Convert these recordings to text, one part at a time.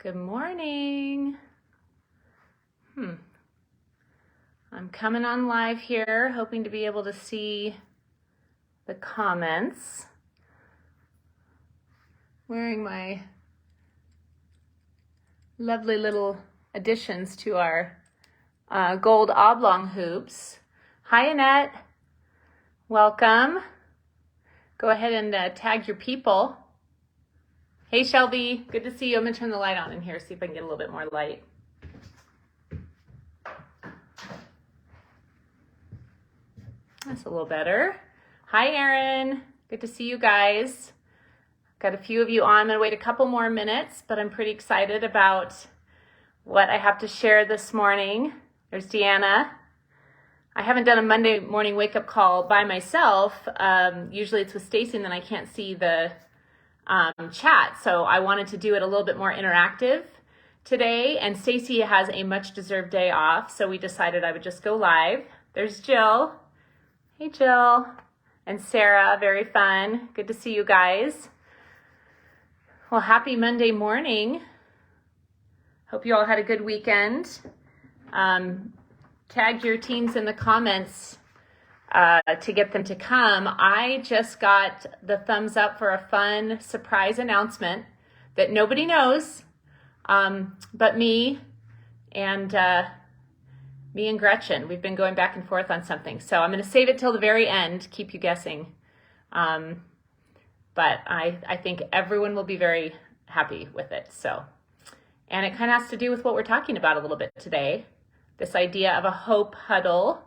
Good morning. I'm coming on live here, hoping to be able to see the comments. Wearing my lovely little additions to our gold oblong hoops. Hi, Annette. Welcome. Go ahead and tag your people. Hey, Shelby. Good to see you. I'm going to turn the light on in here, see if I can get a little bit more light. That's a little better. Hi, Erin. Good to see you guys. Got a few of you on. I'm going to wait a couple more minutes, but I'm pretty excited about what I have to share this morning. There's Deanna. I haven't done a Monday morning wake-up call by myself. Usually it's with Stacy, and then I can't see the chat, so I wanted to do it a little bit more interactive today, and Stacy has a much-deserved day off, so we decided I would just go live. There's Jill. Hey, Jill. And Sarah. Very fun. Good to see you guys. Well, happy Monday morning. Hope you all had a good weekend. Tag your teams in the comments to get them to come. I just got the thumbs up for a fun surprise announcement that nobody knows but me and Gretchen. We've been going back and forth on something. So I'm going to save it till the very end, keep you guessing. But I think everyone will be very happy with it. So, and it kind of has to do with what we're talking about a little bit today. This idea of a hope huddle.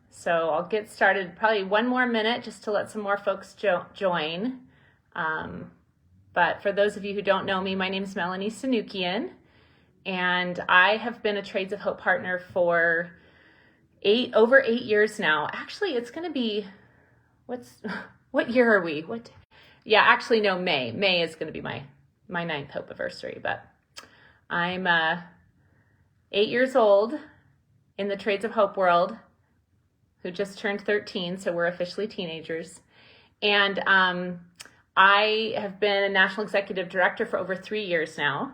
So I'll get started probably one more minute just to let some more folks join. But for those of you who don't know me, my name is Melanie Sanukian, and I have been a Trades of Hope partner for over 8 years now. Actually, it's going to be, what year are we? Actually, no, May. May is going to be my 9th Hope anniversary, but I'm 8 years old in the Trades of Hope world, who just turned 13, so we're officially teenagers. And I have been a national executive director for over 3 years now,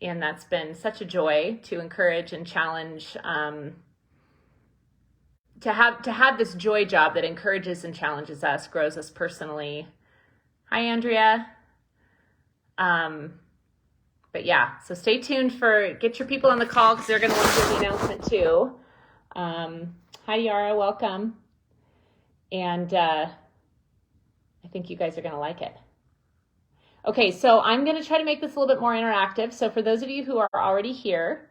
and that's been such a joy to encourage and challenge, to have this joy job that encourages and challenges us, grows us personally. Hi, Andrea. But yeah, so stay tuned get your people on the call because they're going to want to hear the announcement too. Hi, Yara, welcome. And I think you guys are going to like it. Okay, so I'm going to try to make this a little bit more interactive. So for those of you who are already here,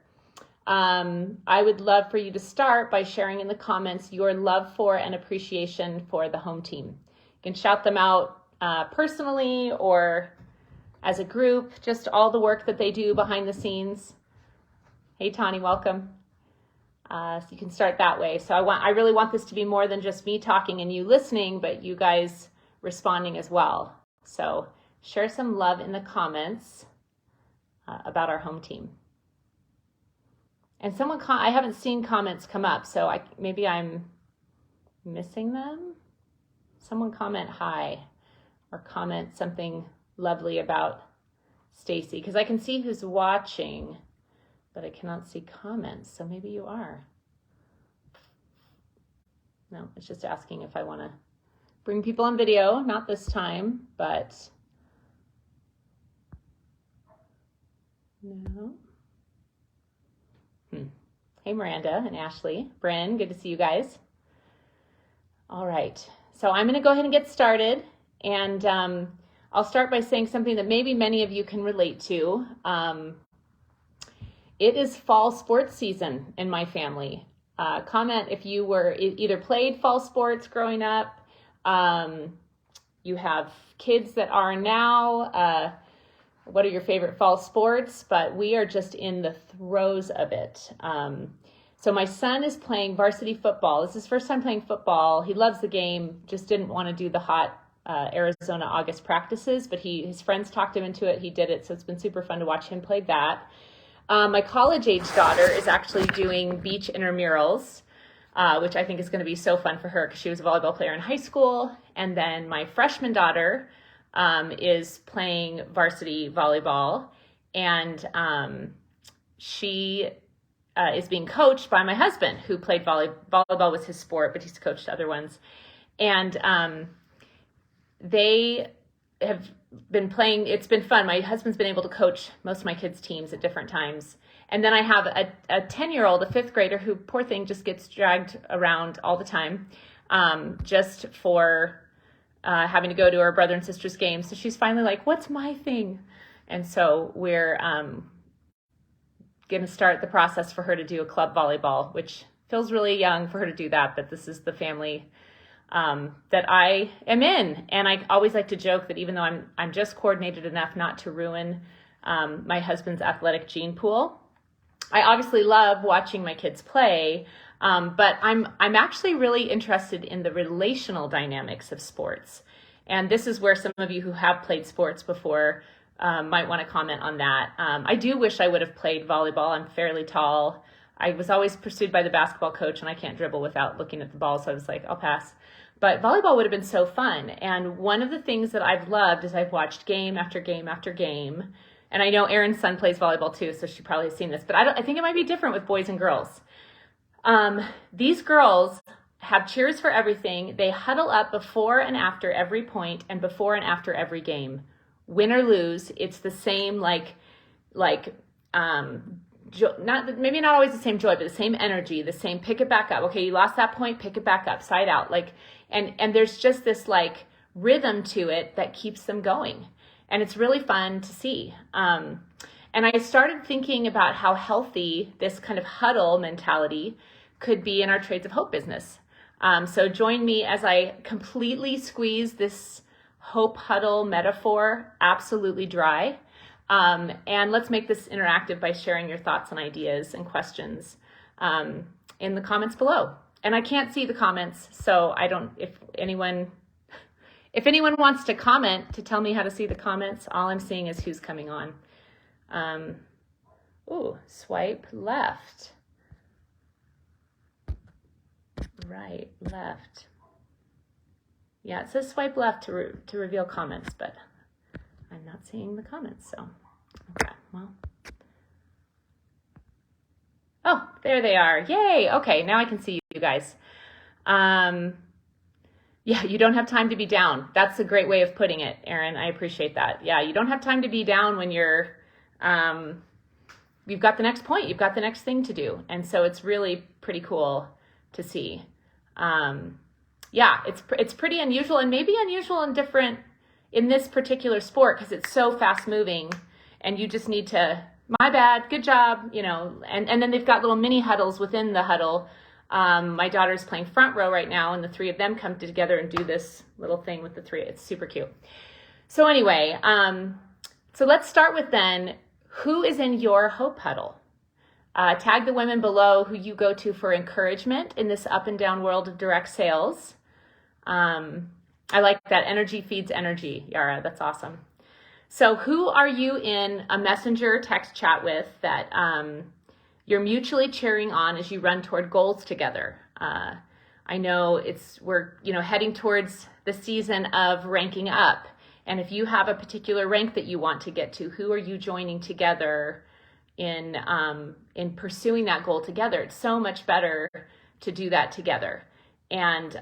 I would love for you to start by sharing in the comments your love for and appreciation for the home team. You can shout them out personally or as a group, just all the work that they do behind the scenes. Hey, Tani, welcome. So you can start that way. So I really want this to be more than just me talking and you listening, but you guys responding as well. So share some love in the comments about our home team. And I haven't seen comments come up, so maybe I'm missing them. Someone comment hi or comment something lovely about Stacy, because I can see who's watching, but I cannot see comments, so maybe you are. No, it's just asking if I want to bring people on video, not this time, but no. Hey, Miranda and Ashley, Bryn, good to see you guys. All right, so I'm going to go ahead and get started, and I'll start by saying something that maybe many of you can relate to. It is fall sports season in my family. Comment if you were either played fall sports growing up, you have kids that are now, what are your favorite fall sports? But we are just in the throes of it. So my son is playing varsity football. This is his first time playing football. He loves the game, just didn't want to do the hot Arizona August practices, but his friends talked him into it. He did it, so it's been super fun to watch him play that. My college-age daughter is actually doing beach intramurals, which I think is going to be so fun for her because she was a volleyball player in high school. And then my freshman daughter is playing varsity volleyball, and she is being coached by my husband, who played volleyball was his sport, but he's coached other ones. And they have been playing. It's been fun. My husband's been able to coach most of my kids' teams at different times. And then I have a 10-year-old, a fifth grader, who, poor thing, just gets dragged around all the time, just for having to go to her brother and sister's games. So she's finally like, what's my thing? And so we're going to start the process for her to do a club volleyball, which feels really young for her to do that, but this is the family that I am in. And I always like to joke that even though I'm just coordinated enough not to ruin my husband's athletic gene pool, I obviously love watching my kids play, but I'm actually really interested in the relational dynamics of sports. And this is where some of you who have played sports before might want to comment on that. I do wish I would have played volleyball. I'm fairly tall. I was always pursued by the basketball coach, and I can't dribble without looking at the ball, so I was like, I'll pass. But volleyball would have been so fun. And one of the things that I've loved is I've watched game after game after game. And I know Erin's son plays volleyball too, so she probably has seen this. But I think it might be different with boys and girls. These girls have cheers for everything. They huddle up before and after every point and before and after every game. Win or lose, it's the same maybe not always the same joy, but the same energy, the same pick it back up. Okay, you lost that point, pick it back up, side out. And there's just this rhythm to it that keeps them going. And it's really fun to see. And I started thinking about how healthy this kind of huddle mentality could be in our Trades of Hope business. So join me as I completely squeeze this hope huddle metaphor absolutely dry. And let's make this interactive by sharing your thoughts and ideas and questions in the comments below. And I can't see the comments, so if anyone wants to comment to tell me how to see the comments, all I'm seeing is who's coming on. Swipe left. Right, left. Yeah, it says swipe left to reveal comments, but I'm not seeing the comments, so okay, well. Oh, there they are. Yay. Okay, now I can see you guys. Yeah, you don't have time to be down. That's a great way of putting it, Erin. I appreciate that. Yeah, you don't have time to be down when you've got the next point. You've got the next thing to do. And so it's really pretty cool to see. Yeah, it's pretty unusual, and maybe unusual and different in this particular sport because it's so fast moving and you just need to, my bad, good job, and then they've got little mini huddles within the huddle. My daughter's playing front row right now, and the three of them come together and do this little thing with the three. It's super cute. So anyway, so let's start with then, who is in your hope huddle? Tag the women below who you go to for encouragement in this up and down world of direct sales. I like that. Energy feeds energy, Yara. That's awesome. So who are you in a messenger text chat with that you're mutually cheering on as you run toward goals together? I know we're heading towards the season of ranking up. And if you have a particular rank that you want to get to, who are you joining together in pursuing that goal together? It's so much better to do that together. And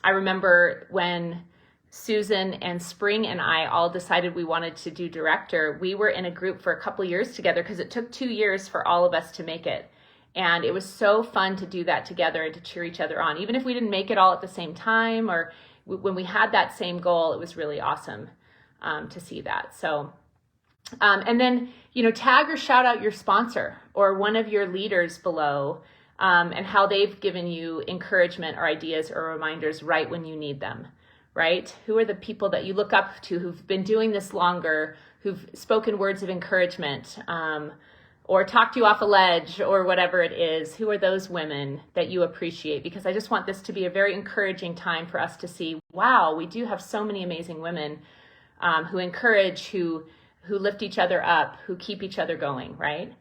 I remember when Susan and Spring and I all decided we wanted to do director, we were in a group for a couple years together because it took 2 years for all of us to make it. And it was so fun to do that together and to cheer each other on. Even if we didn't make it all at the same time, or when we had that same goal, it was really awesome to see that. So, and then, tag or shout out your sponsor or one of your leaders below, and how they've given you encouragement or ideas or reminders right when you need them, right? Who are the people that you look up to who've been doing this longer, who've spoken words of encouragement, or talked you off a ledge or whatever it is? Who are those women that you appreciate? Because I just want this to be a very encouraging time for us to see, wow, we do have so many amazing women who encourage, who lift each other up, who keep each other going, right?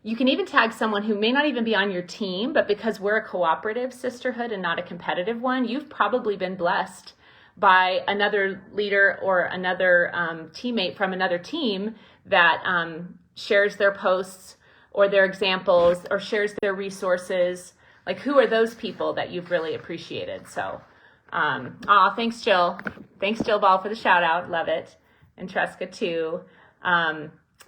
You can even tag someone who may not even be on your team, but because we're a cooperative sisterhood and not a competitive one, you've probably been blessed by another leader or another teammate from another team that shares their posts or their examples or shares their resources. Like, who are those people that you've really appreciated? So, thanks, Jill. Thanks, Jill Ball, for the shout out. Love it. And Tresca too.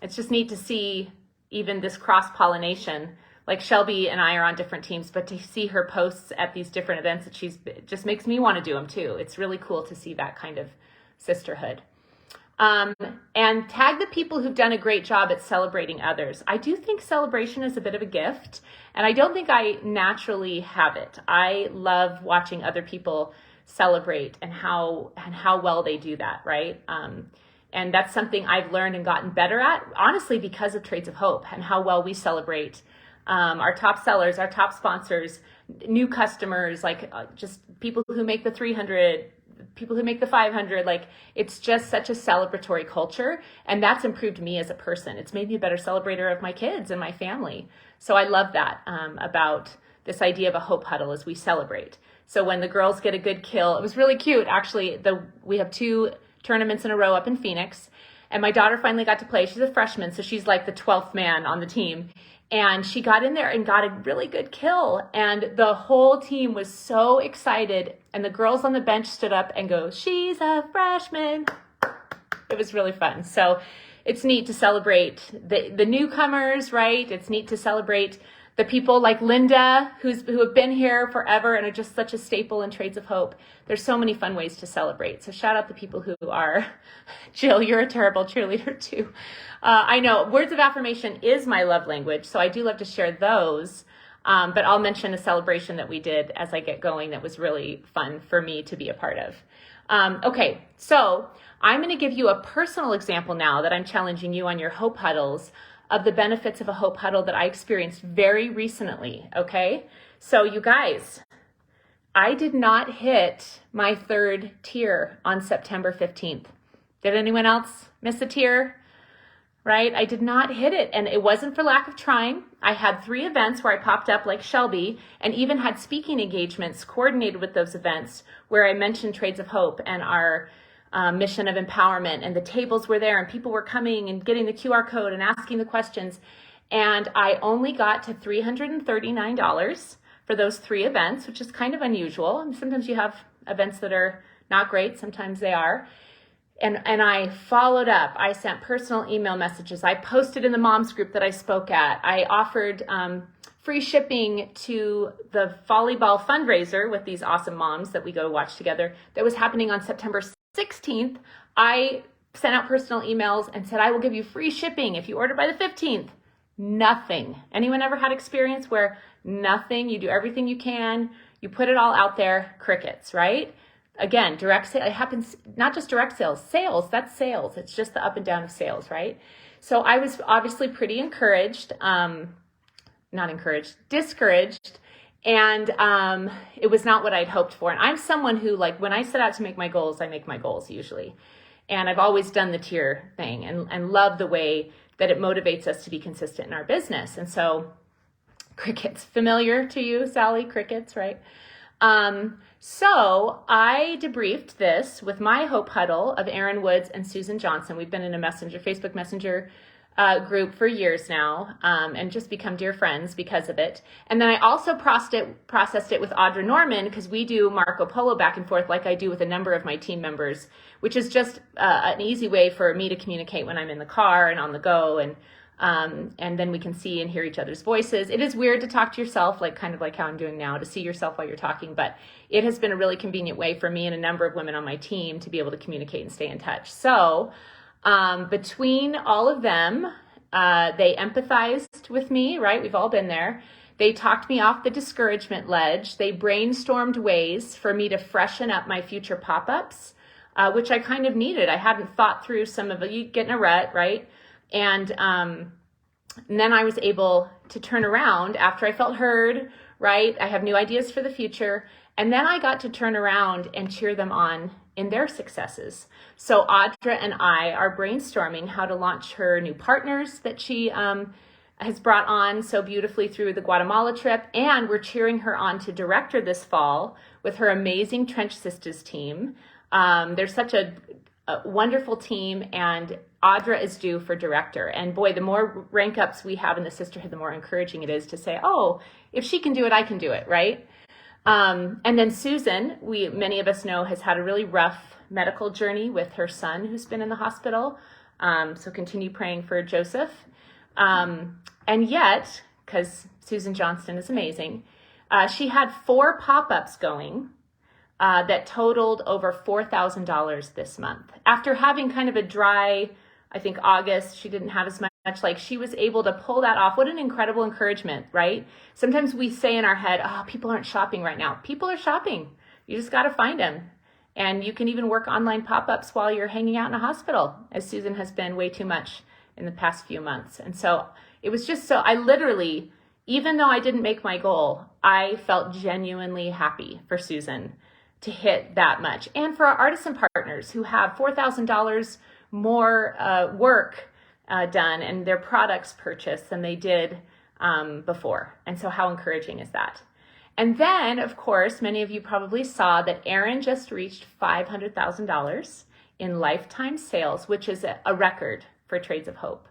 It's just neat to see even this cross-pollination. Like, Shelby and I are on different teams, but to see her posts at these different events that it just makes me want to do them too. It's really cool to see that kind of sisterhood. And tag the people who've done a great job at celebrating others. I do think celebration is a bit of a gift, and I don't think I naturally have it. I love watching other people celebrate and how well they do that, right? And that's something I've learned and gotten better at, honestly, because of Trades of Hope and how well we celebrate our top sellers, our top sponsors, new customers, like just people who make the 300, people who make the 500. Like, it's just such a celebratory culture, and that's improved me as a person. It's made me a better celebrator of my kids and my family. So I love that about this idea of a Hope Huddle as we celebrate. So when the girls get a good kill, it was really cute. Actually, we have 2 tournaments in a row up in Phoenix, and my daughter finally got to play. She's a freshman, so she's like the 12th man on the team. And she got in there and got a really good kill. And the whole team was so excited. And the girls on the bench stood up and go, "She's a freshman." It was really fun. So it's neat to celebrate the newcomers, right? It's neat to celebrate the people like Linda, who have been here forever and are just such a staple in Trades of Hope. There's so many fun ways to celebrate. So shout out the people who are. Jill, you're a terrible cheerleader too. I know words of affirmation is my love language, so I do love to share those. But I'll mention a celebration that we did as I get going that was really fun for me to be a part of. Okay, so I'm going to give you a personal example now that I'm challenging you on your Hope Huddles of the benefits of a Hope Huddle that I experienced very recently, okay? So you guys, I did not hit my 3rd tier on September 15th. Did anyone else miss a tier? Right? I did not hit it, and it wasn't for lack of trying. I had 3 events where I popped up like Shelby, and even had speaking engagements coordinated with those events where I mentioned Trades of Hope and our mission of empowerment, and the tables were there and people were coming and getting the QR code and asking the questions. And I only got to $339 for those 3 events, which is kind of unusual. And sometimes you have events that are not great. Sometimes they are. And I followed up. I sent personal email messages. I posted in the moms group that I spoke at. I offered free shipping to the volleyball fundraiser with these awesome moms that we go watch together that was happening on September 16th. I sent out personal emails and said, I will give you free shipping if you order by the 15th. Nothing. Anyone ever had experience where nothing, you do everything you can, you put it all out there, crickets, right? Again, direct sale, it happens, not just direct sales, that's sales. It's just the up and down of sales, right? So I was obviously pretty discouraged. And it was not what I'd hoped for. And I'm someone who, like, when I set out to make my goals, I make my goals usually. And I've always done the tier thing and love the way that it motivates us to be consistent in our business. And so crickets, familiar to you, Sally? Crickets, right? So I debriefed this with my Hope Huddle of Erin Woods and Susan Johnson. We've been in a Facebook Messenger group for years now, and just become dear friends because of it. And then I also processed it with Audra Norman, because we do Marco Polo back and forth like I do with a number of my team members, which is just an easy way for me to communicate when I'm in the car and on the go, and then we can see and hear each other's voices. It is weird to talk to yourself, like kind of like how I'm doing now, to see yourself while you're talking, but it has been a really convenient way for me and a number of women on my team to be able to communicate and stay in touch. So between all of them, they empathized with me, right? We've all been there. They talked me off the discouragement ledge. They brainstormed ways for me to freshen up my future pop-ups, which I kind of needed. I hadn't thought through some of it. You get in a rut, right? And then I was able to turn around after I felt heard, right? I have new ideas for the future. And then I got to turn around and cheer them on in their successes. So Audra and I are brainstorming how to launch her new partners that she has brought on so beautifully through the Guatemala trip. And we're cheering her on to director this fall with her amazing Trench Sisters team. They're such a wonderful team, and Audra is due for director. And boy, the more rank ups we have in the sisterhood, the more encouraging it is to say, oh, if she can do it, I can do it, right? And then Susan, many of us know, has had a really rough medical journey with her son who's been in the hospital. So continue praying for Joseph. And yet, because Susan Johnston is amazing, she had 4 pop-ups going that totaled over $4,000 this month. After having kind of a dry, I think August, she didn't have as much, like she was able to pull that off. What an incredible encouragement, right? Sometimes we say in our head, oh, people aren't shopping right now. People are shopping. You just got to find them. And you can even work online pop-ups while you're hanging out in a hospital, as Susan has been way too much in the past few months. And so it was just so, I literally, even though I didn't make my goal, I felt genuinely happy for Susan to hit that much. And for our artisan partners who have $4,000 more work done and their products purchased than they did before. And so how encouraging is that? And then, of course, many of you probably saw that Erin just reached $500,000 in lifetime sales, which is a record for Trades of Hope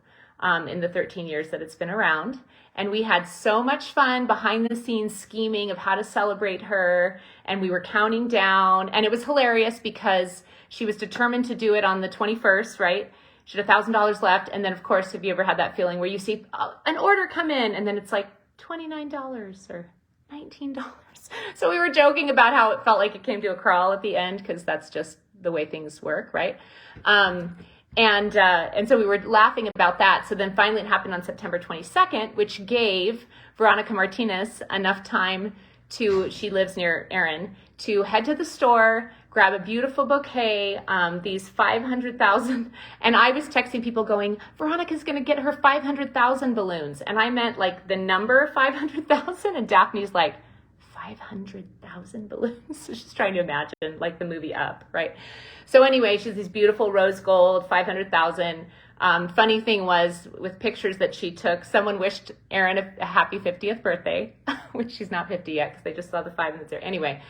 in the 13 years that it's been around. And we had so much fun behind the scenes scheming of how to celebrate her. And we were counting down. And it was hilarious because she was determined to do it on the 21st, right? She had $1,000 left. And then, of course, have you ever had that feeling where you see an order come in and then it's like $29 or $19? So we were joking about how it felt like it came to a crawl at the end, because that's just the way things work, right? And so we were laughing about that. So then finally it happened on September 22nd, which gave Veronica Martinez enough time she lives near Erin, to head to the store, grab a beautiful bouquet, these 500,000. And I was texting people going, Veronica's going to get her 500,000 balloons. And I meant like the number 500,000. And Daphne's like, 500,000 balloons. So she's trying to imagine like the movie Up, right? So anyway, she's these beautiful rose gold, 500,000. Funny thing was, with pictures that she took, someone wished Erin a happy 50th birthday, which she's not 50 yet because they just saw the 5 minutes there. Anyway,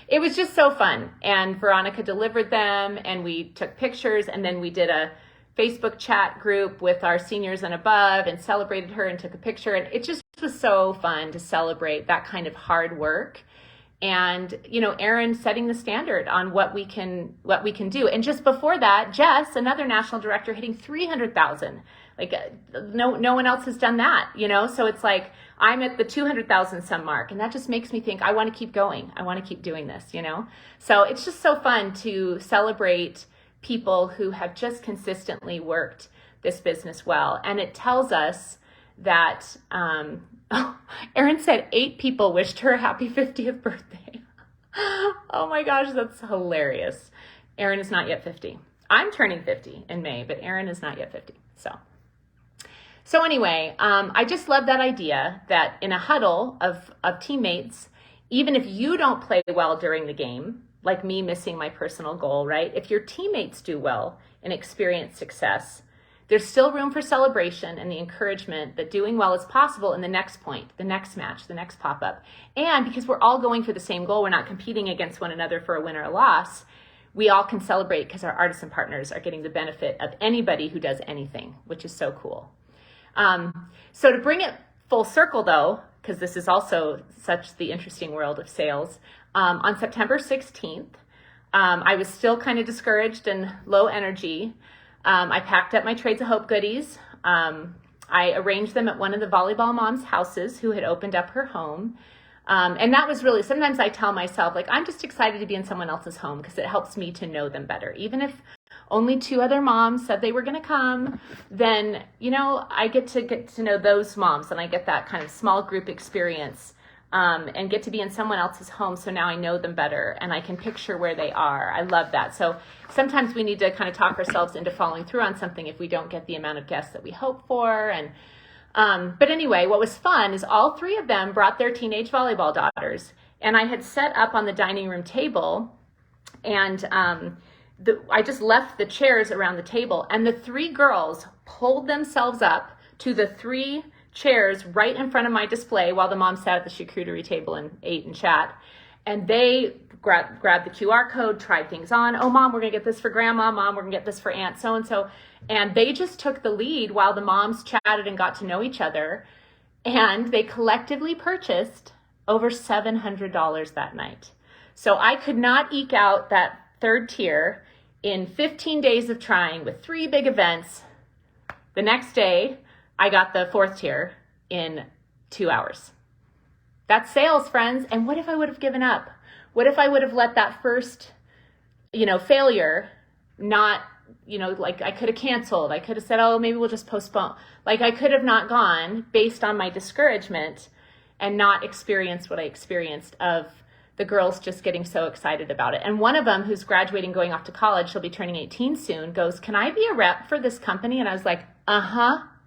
it was just so fun. And Veronica delivered them and we took pictures, and then we did a Facebook chat group with our seniors and above and celebrated her and took a picture. And it just was so fun to celebrate that kind of hard work. And, you know, Erin setting the standard on what we can do. And just before that, Jess, another national director, hitting 300,000. Like no one else has done that, you know? So it's like, I'm at the 200,000 some mark, and that just makes me think I want to keep going. I want to keep doing this, you know? So it's just so fun to celebrate people who have just consistently worked this business well. And it tells us that, Erin said 8 people wished her a happy 50th birthday. Oh my gosh, that's hilarious. Erin is not yet 50. I'm turning 50 in May, but Erin is not yet 50. So anyway, I just love that idea that in a huddle of teammates, even if you don't play well during the game, like me missing my personal goal, right? If your teammates do well and experience success, there's still room for celebration and the encouragement that doing well is possible in the next point, the next match, the next pop-up. And because we're all going for the same goal, we're not competing against one another for a win or a loss, we all can celebrate because our artisan partners are getting the benefit of anybody who does anything, which is so cool. So to bring it full circle though, because this is also such the interesting world of sales, on September 16th, I was still kind of discouraged and low energy. I packed up my Trades of Hope goodies. I arranged them at one of the volleyball moms' houses who had opened up her home. And that was really, sometimes I tell myself, like, I'm just excited to be in someone else's home because it helps me to know them better. Even if only 2 other moms said they were going to come, then, you know, I get to know those moms, and I get that kind of small group experience. And get to be in someone else's home. So now I know them better and I can picture where they are. I love that. So sometimes we need to kind of talk ourselves into following through on something if we don't get the amount of guests that we hope for. And, but anyway, what was fun is all 3 of them brought their teenage volleyball daughters, and I had set up on the dining room table, and, I just left the chairs around the table, and the 3 girls pulled themselves up to the 3 chairs right in front of my display while the mom sat at the charcuterie table and ate and chat. And they grabbed the QR code, tried things on. Oh, Mom, we're going to get this for Grandma. Mom, we're going to get this for Aunt so-and-so. And they just took the lead while the moms chatted and got to know each other. And they collectively purchased over $700 that night. So I could not eke out that third tier in 15 days of trying with 3 big events. The next day, I got the fourth tier in 2 hours. That's sales, friends. And what if I would have given up? What if I would have let that first, failure not, like I could have canceled. I could have said, oh, maybe we'll just postpone. Like I could have not gone based on my discouragement and not experienced what I experienced of the girls just getting so excited about it. And one of them who's graduating, going off to college, she'll be turning 18 soon, goes, can I be a rep for this company? And I was like,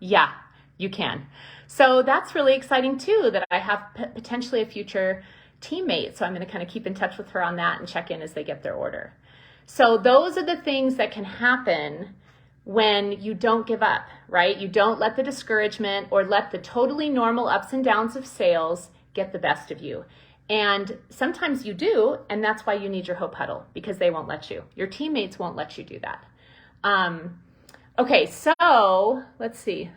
yeah, you can. So that's really exciting too, that I have potentially a future teammate. So I'm going to kind of keep in touch with her on that and check in as they get their order. So those are the things that can happen when you don't give up, right? You don't let the discouragement or let the totally normal ups and downs of sales get the best of you. And sometimes you do, and that's why you need your Hope Huddle, because they won't let you. Your teammates won't let you do that. Okay, so let's see.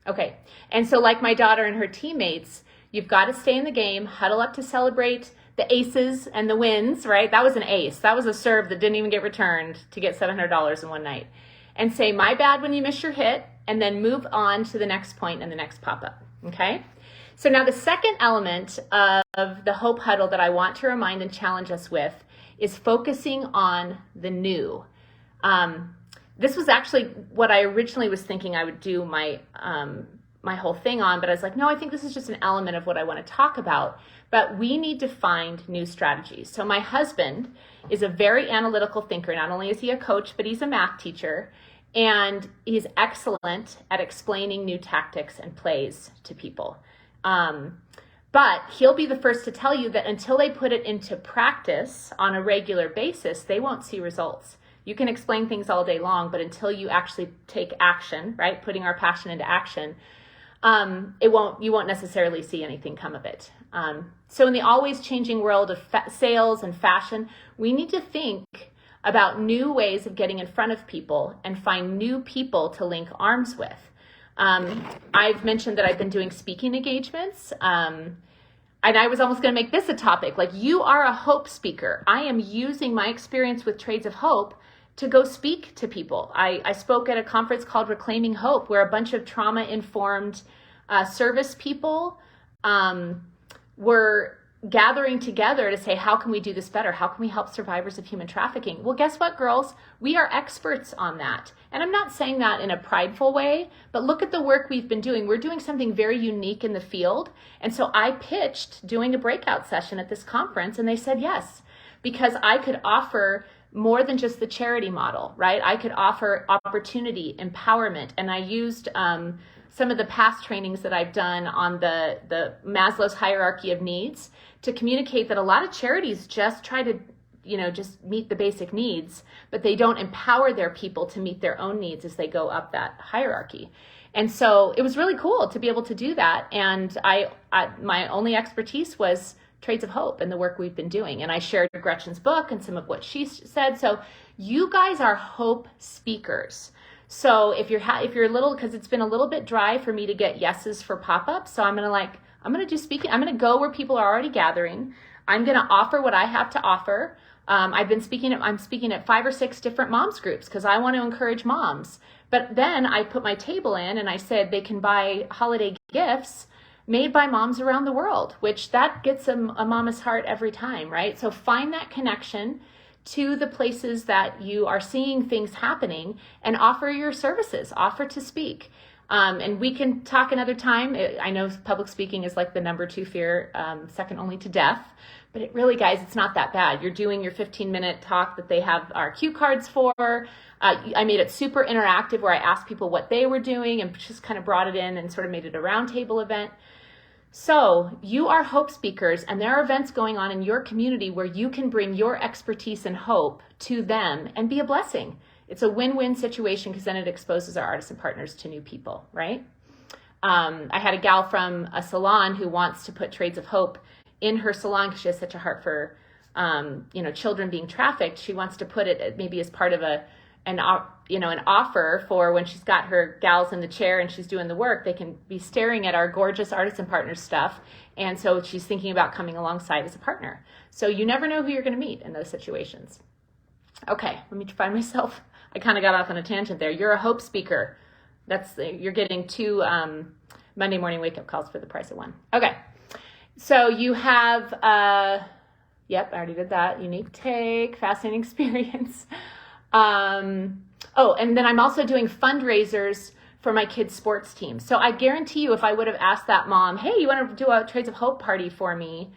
Okay, and so like my daughter and her teammates, you've got to stay in the game, huddle up to celebrate the aces and the wins, right? That was an ace. That was a serve that didn't even get returned to get $700 in one night. And say, my bad when you miss your hit, and then move on to the next point and the next pop-up, okay? So now the second element of the Hope Huddle that I want to remind and challenge us with is focusing on the new. This was actually what I originally was thinking I would do my whole thing on, but I was like, no, I think this is just an element of what I want to talk about. But we need to find new strategies. So my husband is a very analytical thinker. Not only is he a coach, but he's a math teacher. And he's excellent at explaining new tactics and plays to people. But he'll be the first to tell you that until they put it into practice on a regular basis, they won't see results. You can explain things all day long, but until you actually take action, right, putting our passion into action, you won't necessarily see anything come of it. So in the always changing world of sales and fashion, we need to think about new ways of getting in front of people and find new people to link arms with. I've mentioned that I've been doing speaking engagements. And I was almost going to make this a topic. Like, you are a hope speaker. I am using my experience with Trades of Hope to go speak to people. I spoke at a conference called Reclaiming Hope, where a bunch of trauma-informed service people were gathering together to say, how can we do this better? How can we help survivors of human trafficking? Well, guess what, girls? We are experts on that. And I'm not saying that in a prideful way, but look at the work we've been doing. We're doing something very unique in the field. And so I pitched doing a breakout session at this conference, and they said yes, because I could offer more than just the charity model, right? I could offer opportunity, empowerment, and I used some of the past trainings that I've done on the Maslow's hierarchy of needs to communicate that a lot of charities just try to, just meet the basic needs, but they don't empower their people to meet their own needs as they go up that hierarchy. And so it was really cool to be able to do that. And my only expertise was Trades of Hope and the work we've been doing. And I shared Gretchen's book and some of what she said. So you guys are hope speakers. So if you're a little, because it's been a little bit dry for me to get yeses for pop-ups, so I'm gonna do speaking. I'm gonna go where people are already gathering. I'm gonna offer what I have to offer. I'm speaking at 5 or 6 different moms groups because I want to encourage moms. But then I put my table in and I said they can buy holiday gifts made by moms around the world, which that gets a mama's heart every time, right? So find that connection to the places that you are seeing things happening and offer your services, offer to speak. And we can talk another time. I know public speaking is like the number 2 fear, second only to death, but it really, guys, it's not that bad. You're doing your 15-minute talk that they have our cue cards for. I made it super interactive where I asked people what they were doing and just kind of brought it in and sort of made it a roundtable event. So you are hope speakers, and there are events going on in your community where you can bring your expertise and hope to them and be a blessing. It's a win-win situation because then it exposes our artists and partners to new people, right? I had a gal from a salon who wants to put Trades of Hope in her salon because she has such a heart for, children being trafficked. She wants to put it maybe as part of an offer for when she's got her gals in the chair and she's doing the work, they can be staring at our gorgeous Artisan Partners stuff. And so she's thinking about coming alongside as a partner. So you never know who you're going to meet in those situations. Okay, let me find myself. I kind of got off on a tangent there. You're a hope speaker. You're getting 2 Monday morning wake up calls for the price of 1. Okay, so you have, yep, I already did that. Unique take, fascinating experience. And then I'm also doing fundraisers for my kids' sports team. So I guarantee you, if I would have asked that mom, hey, you want to do a Trades of Hope party for me?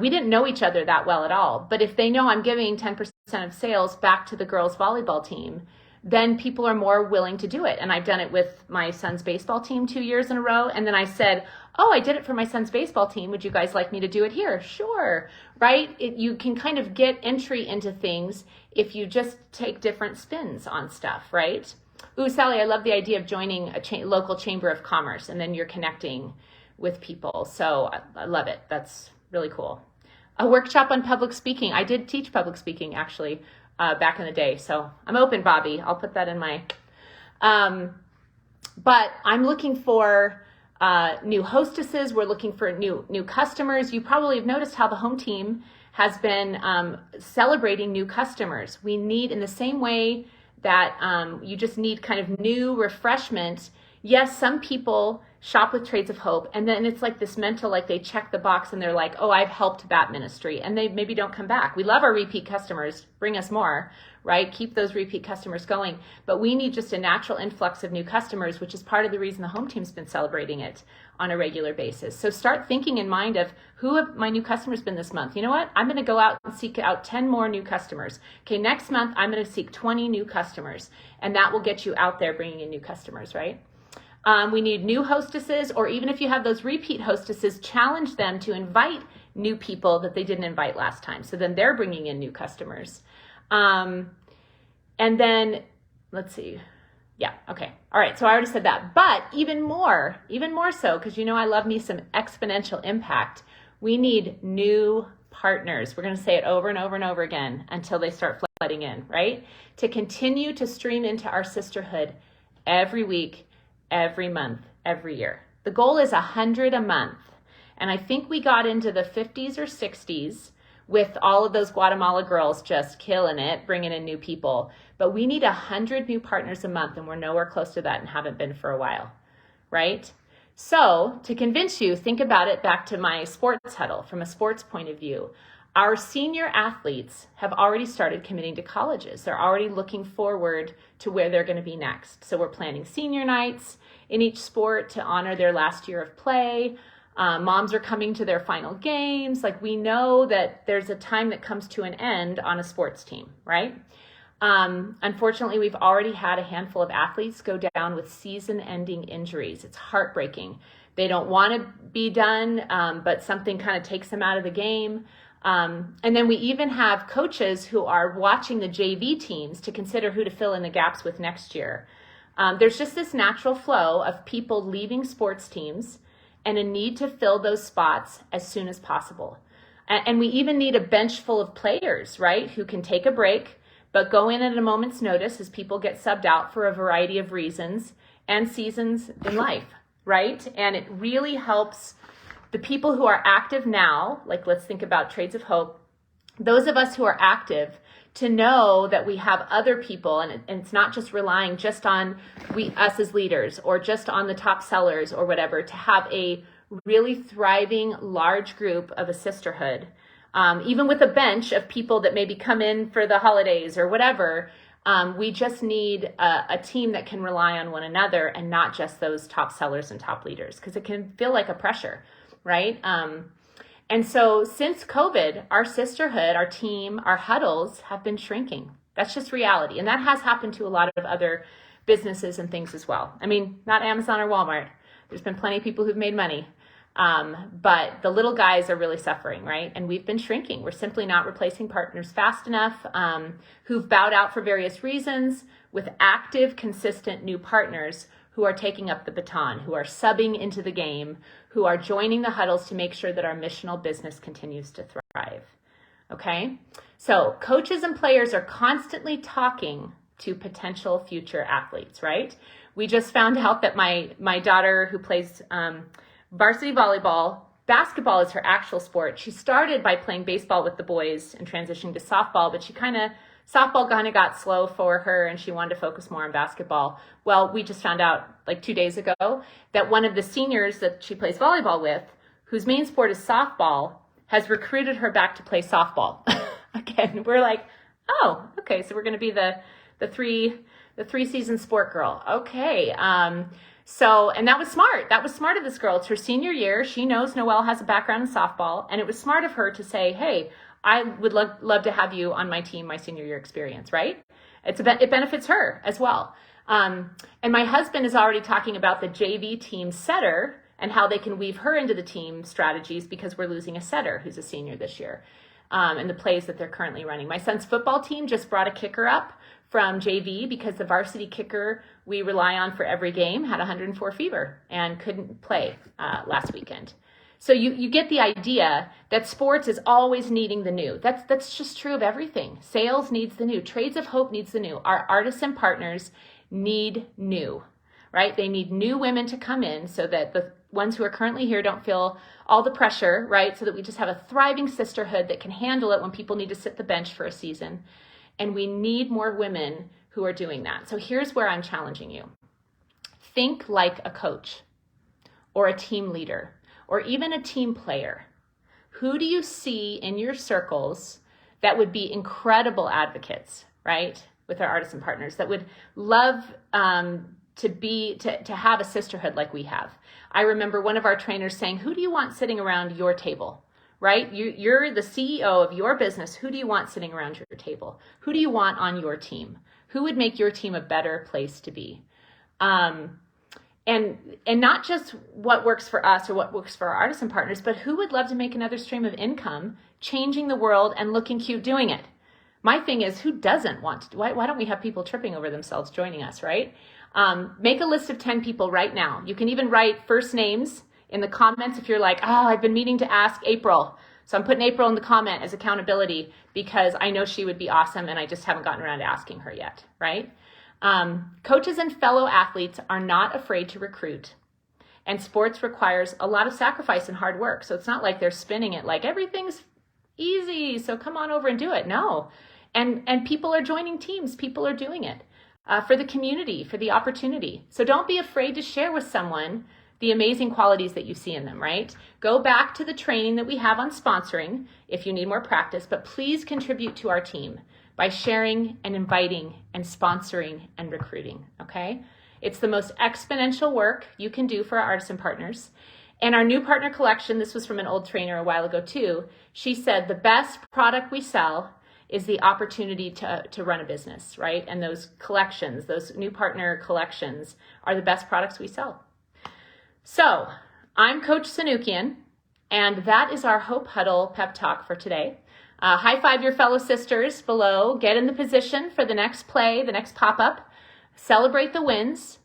We didn't know each other that well at all. But if they know I'm giving 10% of sales back to the girls' volleyball team, then people are more willing to do it. And I've done it with my son's baseball team 2 years in a row. And then I said, oh, I did it for my son's baseball team. Would you guys like me to do it here? Sure, right? You can kind of get entry into things if you just take different spins on stuff, right? Ooh, Sally, I love the idea of joining a local chamber of commerce, and then you're connecting with people. So I love it. That's really cool. A workshop on public speaking. I did teach public speaking, actually, back in the day. So I'm open, Bobby. I'll put that in my... But I'm looking for new hostesses. We're looking for new customers. You probably have noticed how the home team has been celebrating new customers. We need, in the same way that you just need kind of new refreshment. Yes, some people shop with Trades of Hope, and then it's like this mental, like they check the box and they're like, oh, I've helped that ministry, and they maybe don't come back. We love our repeat customers. Bring us more, right? Keep those repeat customers going. But we need just a natural influx of new customers, which is part of the reason the home team's been celebrating it on a regular basis. So start thinking in mind of who have my new customers been this month. You know what? I'm going to go out and seek out 10 more new customers. Okay, next month, I'm going to seek 20 new customers, and that will get you out there bringing in new customers, right? We need new hostesses, or even if you have those repeat hostesses, challenge them to invite new people that they didn't invite last time. So then they're bringing in new customers. And then, let's see. Yeah, okay. All right, so I already said that. But even more so, because you know I love me some exponential impact, we need new partners. We're going to say it over and over and over again until they start flooding in, right? To continue to stream into our sisterhood every week, every month, every year. The goal is 100 a month. And I think we got into the 50s or 60s with all of those Guatemala girls just killing it, bringing in new people. But we need 100 new partners a month, and we're nowhere close to that and haven't been for a while, right? So to convince you, think about it back to my sports huddle from a sports point of view. Our senior athletes have already started committing to colleges. They're already looking forward to where they're going to be next. So we're planning senior nights in each sport to honor their last year of play. Moms are coming to their final games. Like, we know that there's a time that comes to an end on a sports team, right? Unfortunately, we've already had a handful of athletes go down with season-ending injuries. It's heartbreaking. They don't want to be done, but something kind of takes them out of the game. And then we even have coaches who are watching the JV teams to consider who to fill in the gaps with next year. There's just this natural flow of people leaving sports teams and a need to fill those spots as soon as possible. And we even need a bench full of players, right, who can take a break, but go in at a moment's notice as people get subbed out for a variety of reasons and seasons in life, right? And it really helps the people who are active now, like let's think about Trades of Hope, those of us who are active, to know that we have other people, and it's not just relying just on us as leaders or just on the top sellers or whatever, to have a really thriving large group of a sisterhood, even with a bench of people that maybe come in for the holidays or whatever. We just need a team that can rely on one another and not just those top sellers and top leaders, because it can feel like a pressure, right? And so since COVID, our sisterhood, our team, our huddles have been shrinking. That's just reality. And that has happened to a lot of other businesses and things as well. I mean, not Amazon or Walmart. There's been plenty of people who've made money. But the little guys are really suffering, right? And we've been shrinking. We're simply not replacing partners fast enough, who've bowed out for various reasons. With active, consistent new partners, who are taking up the baton, who are subbing into the game, who are joining the huddles to make sure that our missional business continues to thrive. Okay? So coaches and players are constantly talking to potential future athletes, right? We just found out that my daughter, who plays varsity volleyball, basketball is her actual sport. She started by playing baseball with the boys and transitioning to softball, but softball kind of got slow for her and she wanted to focus more on basketball. Well, we just found out like 2 days ago that one of the seniors that she plays volleyball with, whose main sport is softball, has recruited her back to play softball. Again, we're like, oh, okay, so we're going to be the three season sport girl. Okay. And that was smart. That was smart of this girl. It's her senior year. She knows Noelle has a background in softball, and it was smart of her to say, hey, I would love to have you on my team, my senior year experience, right? It benefits her as well. And my husband is already talking about the JV team setter and how they can weave her into the team strategies because we're losing a setter who's a senior this year, and the plays that they're currently running. My son's football team just brought a kicker up from JV because the varsity kicker we rely on for every game had 104 fever and couldn't play last weekend. So you get the idea that sports is always needing the new. That's just true of everything. Sales needs the new. Trades of Hope needs the new. Our artists and partners need new, right? They need new women to come in so that the ones who are currently here don't feel all the pressure, right? So that we just have a thriving sisterhood that can handle it when people need to sit the bench for a season. And we need more women who are doing that. So here's where I'm challenging you. Think like a coach or a team leader or even a team player. Who do you see in your circles that would be incredible advocates, right? With our artists and partners that would love to have a sisterhood like we have. I remember one of our trainers saying, who do you want sitting around your table? Right? You're the CEO of your business. Who do you want sitting around your table? Who do you want on your team? Who would make your team a better place to be? And not just what works for us or what works for our artists and partners, but who would love to make another stream of income, changing the world and looking cute doing it? My thing is, who doesn't want to? Why don't we have people tripping over themselves joining us, right? Make a list of 10 people right now. You can even write first names in the comments if you're like, oh, I've been meaning to ask April. So I'm putting April in the comment as accountability because I know she would be awesome and I just haven't gotten around to asking her yet, right? Coaches and fellow athletes are not afraid to recruit. And sports requires a lot of sacrifice and hard work. So it's not like they're spinning it like everything's easy, so come on over and do it. No. And people are joining teams. People are doing it for the community, for the opportunity. So don't be afraid to share with someone the amazing qualities that you see in them, right? Go back to the training that we have on sponsoring if you need more practice, but please contribute to our team by sharing and inviting and sponsoring and recruiting, okay? It's the most exponential work you can do for our artists and partners. And our new partner collection, this was from an old trainer a while ago too, she said the best product we sell is the opportunity to run a business, right? And those collections, those new partner collections are the best products we sell. So I'm Coach Sanukian, and that is our Hope Huddle pep talk for today. High five your fellow sisters below. Get in the position for the next play, the next pop-up. Celebrate the wins.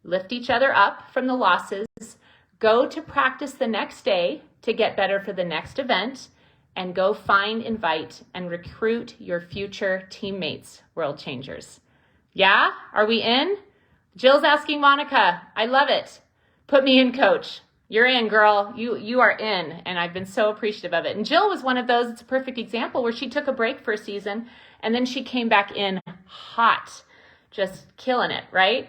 Lift each other up from the losses. Go to practice the next day to get better for the next event. And go find, invite, and recruit your future teammates, world changers. Yeah? Are we in? Jill's asking Monica. I love it. Put me in, coach. You're in, girl. You are in. And I've been so appreciative of it. And Jill was one of those, it's a perfect example, where she took a break for a season and then she came back in hot, just killing it, right?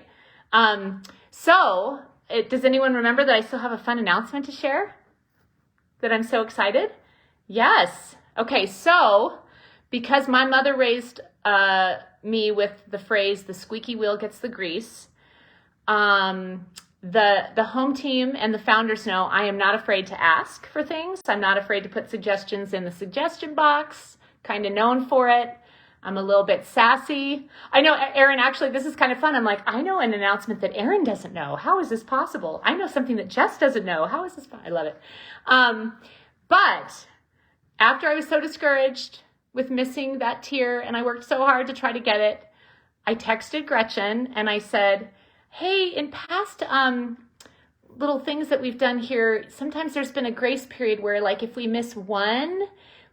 Does anyone remember that I still have a fun announcement to share? That I'm so excited? Yes. Okay, so because my mother raised me with the phrase, the squeaky wheel gets the grease, the home team and the founders know I am not afraid to ask for things. I'm not afraid to put suggestions in the suggestion box, kind of known for it. I'm a little bit sassy. I know, Erin, actually, this is kind of fun. I'm like, I know an announcement that Erin doesn't know. How is this possible? I know something that Jess doesn't know. How is this? I love it. But after I was so discouraged with missing that tier and I worked so hard to try to get it, I texted Gretchen and I said, Hey, in past little things that we've done here, sometimes there's been a grace period where, like, if we miss one,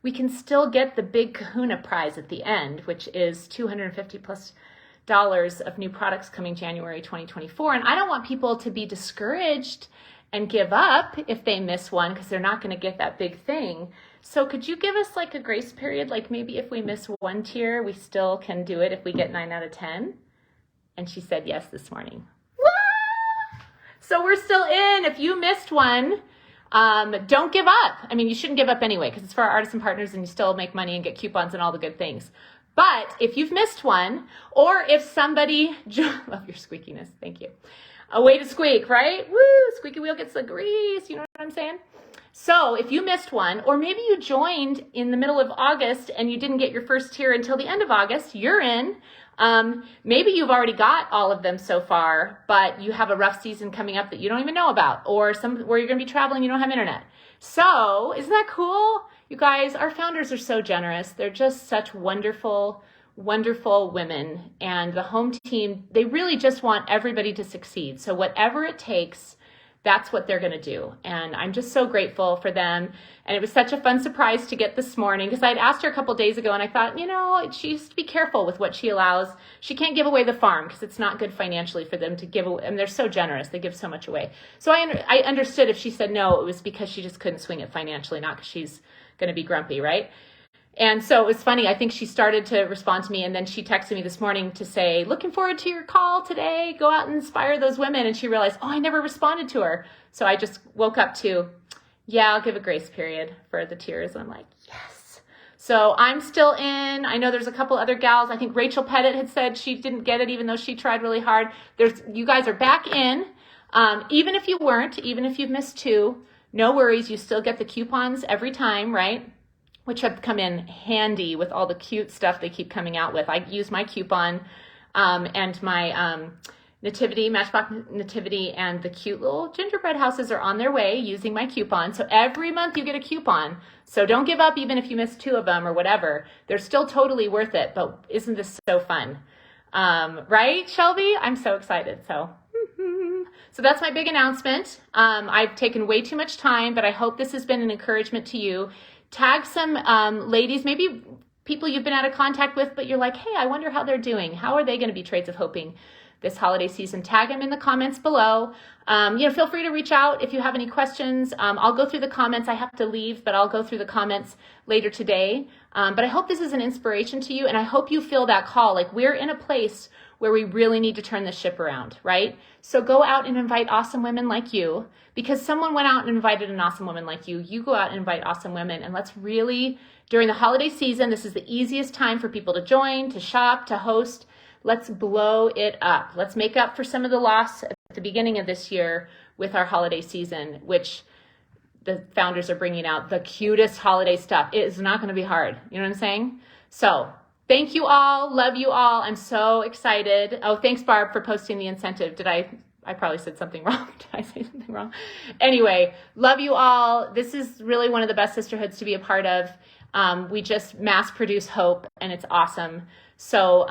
we can still get the big kahuna prize at the end, which is $250 plus of new products coming January 2024. And I don't want people to be discouraged and give up if they miss one, because they're not going to get that big thing. So could you give us like a grace period? Like maybe if we miss one tier, we still can do it if we get 9 out of 10. And she said yes this morning. Woo! So we're still in. If you missed one, don't give up. I mean, you shouldn't give up anyway, because it's for our artisan partners and you still make money and get coupons and all the good things. But if you've missed one, or if somebody, love your squeakiness, thank you. A way to squeak, right? Woo, squeaky wheel gets the grease, you know what I'm saying? So if you missed one, or maybe you joined in the middle of August and you didn't get your first tier until the end of August, you're in. Maybe you've already got all of them so far, but you have a rough season coming up that you don't even know about, or where you're going to be traveling, you don't have internet. So isn't that cool? You guys, our founders are so generous. They're just such wonderful, wonderful women. And the home team, they really just want everybody to succeed. So whatever it takes, that's what they're going to do. And I'm just so grateful for them. And it was such a fun surprise to get this morning, because I'd asked her a couple days ago and I thought, she has to be careful with what she allows. She can't give away the farm because it's not good financially for them to give away. And they're so generous. They give so much away. So I understood if she said no, it was because she just couldn't swing it financially, not because she's going to be grumpy, right? And so it was funny. I think she started to respond to me, and then she texted me this morning to say, looking forward to your call today. Go out and inspire those women. And she realized, I never responded to her. So I just woke up to, I'll give a grace period for the tears. And I'm like, yes. So I'm still in. I know there's a couple other gals. I think Rachel Pettit had said she didn't get it, even though she tried really hard. You guys are back in. Even if you weren't, even if you've missed 2, no worries. You still get the coupons every time, right? Which have come in handy with all the cute stuff they keep coming out with. I use my coupon and my nativity, Matchbox Nativity, and the cute little gingerbread houses are on their way using my coupon. So every month you get a coupon. So don't give up even if you miss 2 of them or whatever. They're still totally worth it. But isn't this so fun? Right, Shelby? I'm so excited. So that's my big announcement. I've taken way too much time, but I hope this has been an encouragement to you. Tag some ladies, maybe people you've been out of contact with, but you're like, hey, I wonder how they're doing. How are they going to be Trades of Hoping this holiday season? Tag them in the comments below. Feel free to reach out if you have any questions. I'll go through the comments. I have to leave, but I'll go through the comments later today. But I hope this is an inspiration to you, and I hope you feel that call. Like, we're in a place where we really need to turn this ship around, right? So go out and invite awesome women like you, because someone went out and invited an awesome woman like you. You go out and invite awesome women, and let's really, during the holiday season, this is the easiest time for people to join, to shop, to host. Let's blow it up. Let's make up for some of the loss at the beginning of this year with our holiday season, which the founders are bringing out the cutest holiday stuff. It is not going to be hard. You know what I'm saying? So thank you all. Love you all. I'm so excited. Oh, thanks, Barb, for posting the incentive. I probably said something wrong. Did I say something wrong? Anyway, love you all. This is really one of the best sisterhoods to be a part of. We just mass produce hope, and it's awesome. So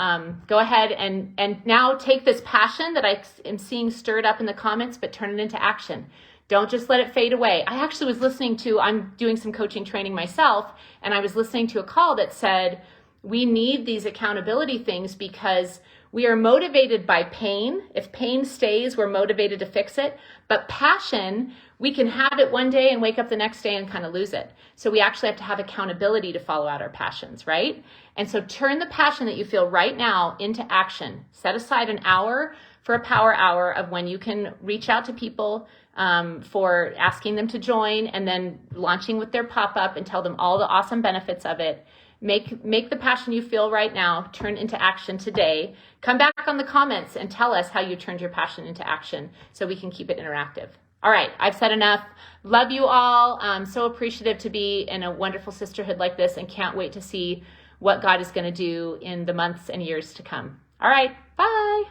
go ahead and now take this passion that I am seeing stirred up in the comments, but turn it into action. Don't just let it fade away. I actually was I'm doing some coaching training myself, and I was listening to a call that said, we need these accountability things because we are motivated by pain. If pain stays, we're motivated to fix it. But passion, we can have it one day and wake up the next day and kind of lose it. So we actually have to have accountability to follow out our passions, right? And so turn the passion that you feel right now into action. Set aside an hour for a power hour of when you can reach out to people for asking them to join, and then launching with their pop-up and tell them all the awesome benefits of it. Make the passion you feel right now turn into action today. Come back on the comments and tell us how you turned your passion into action so we can keep it interactive. All right, I've said enough. Love you all. I'm so appreciative to be in a wonderful sisterhood like this, and can't wait to see what God is going to do in the months and years to come. All right, bye.